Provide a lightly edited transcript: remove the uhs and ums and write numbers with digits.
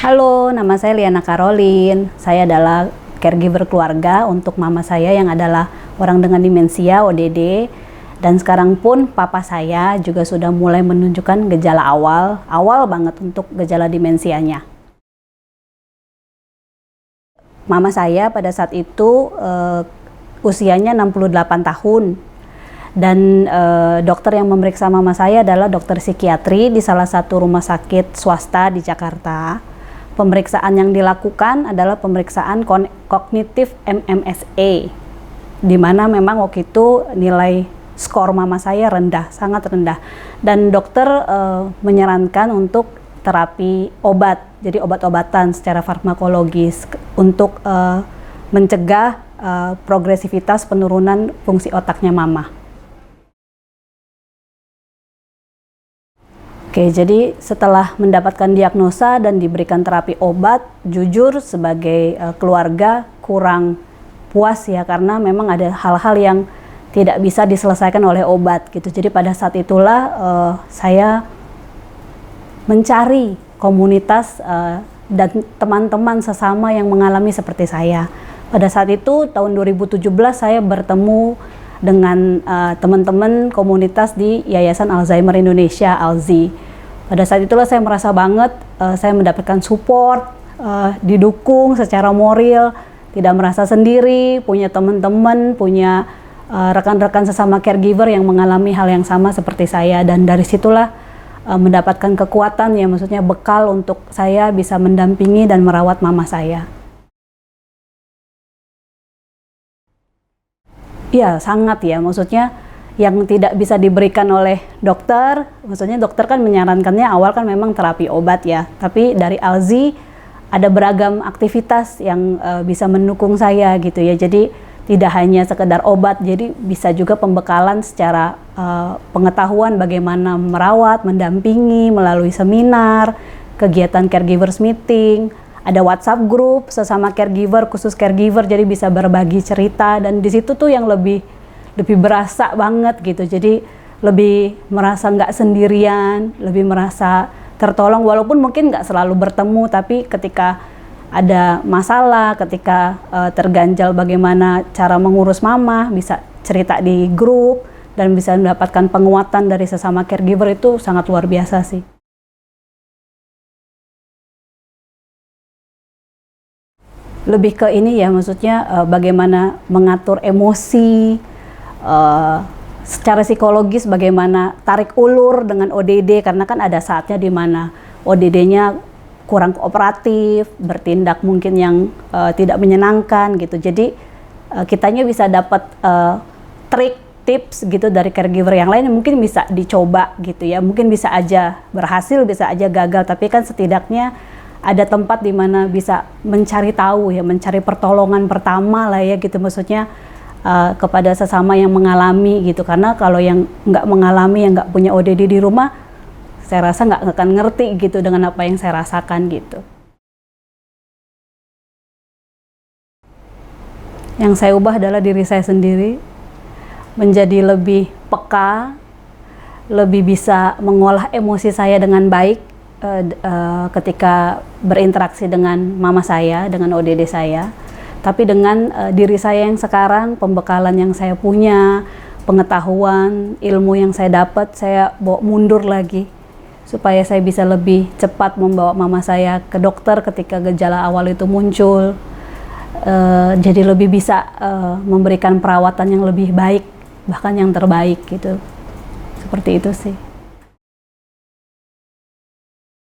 Halo, nama saya Liana Karolin. Saya adalah caregiver keluarga untuk mama saya yang adalah orang dengan demensia (ODD). Dan sekarang pun papa saya juga sudah mulai menunjukkan gejala awal banget untuk gejala demensianya. Mama saya pada saat itu usianya 68 tahun. Dan dokter yang memeriksa mama saya adalah dokter psikiatri di salah satu rumah sakit swasta di Jakarta. Pemeriksaan yang dilakukan adalah pemeriksaan kognitif MMSA, di mana memang waktu itu nilai skor mama saya rendah, sangat rendah. Dan dokter menyarankan untuk terapi obat, jadi obat-obatan secara farmakologis untuk mencegah progresivitas penurunan fungsi otaknya mama. Oke, jadi setelah mendapatkan diagnosa dan diberikan terapi obat, jujur sebagai keluarga kurang puas ya, karena memang ada hal-hal yang tidak bisa diselesaikan oleh obat gitu. Jadi pada saat itulah saya mencari komunitas dan teman-teman sesama yang mengalami seperti saya. Pada saat itu tahun 2017 saya bertemu dengan teman-teman komunitas di Yayasan Alzheimer Indonesia (ALZI). Pada saat itulah saya merasa banget saya mendapatkan support, didukung secara moral, tidak merasa sendiri, punya teman-teman, punya rekan-rekan sesama caregiver yang mengalami hal yang sama seperti saya. Dan dari situlah mendapatkan kekuatan ya, maksudnya bekal untuk saya bisa mendampingi dan merawat mama saya. Iya, sangat ya, maksudnya yang tidak bisa diberikan oleh dokter, maksudnya dokter kan menyarankannya awal kan memang terapi obat ya, tapi dari ALZI ada beragam aktivitas yang bisa mendukung saya gitu ya. Jadi tidak hanya sekedar obat, jadi bisa juga pembekalan secara pengetahuan bagaimana merawat, mendampingi melalui seminar, kegiatan caregivers meeting, ada WhatsApp group sesama caregiver, khusus caregiver, jadi bisa berbagi cerita. Dan di situ tuh yang lebih berasa banget gitu, jadi lebih merasa nggak sendirian, lebih merasa tertolong, walaupun mungkin nggak selalu bertemu, tapi ketika ada masalah, ketika terganjal bagaimana cara mengurus mama, bisa cerita di grup dan bisa mendapatkan penguatan dari sesama caregiver, itu sangat luar biasa sih. Lebih ke ini ya, maksudnya bagaimana mengatur emosi, secara psikologis bagaimana tarik ulur dengan ODD, karena kan ada saatnya di mana ODD-nya kurang kooperatif, bertindak mungkin yang tidak menyenangkan gitu. Jadi kitanya bisa dapat trik, tips gitu dari caregiver yang lain yang mungkin bisa dicoba gitu ya. Mungkin bisa aja berhasil, bisa aja gagal, tapi kan setidaknya ada tempat di mana bisa mencari tahu ya, mencari pertolongan pertama lah ya gitu, maksudnya kepada sesama yang mengalami gitu. Karena kalau yang nggak mengalami, yang nggak punya ODD di rumah, saya rasa nggak akan ngerti gitu dengan apa yang saya rasakan gitu. Yang saya ubah adalah diri saya sendiri, menjadi lebih peka, lebih bisa mengolah emosi saya dengan baik ketika berinteraksi dengan mama saya, dengan ODD saya. Tapi dengan diri saya yang sekarang, pembekalan yang saya punya, pengetahuan, ilmu yang saya dapat, saya bawa mundur lagi supaya saya bisa lebih cepat membawa mama saya ke dokter ketika gejala awal itu muncul. Jadi lebih bisa memberikan perawatan yang lebih baik, bahkan yang terbaik gitu. Seperti itu sih.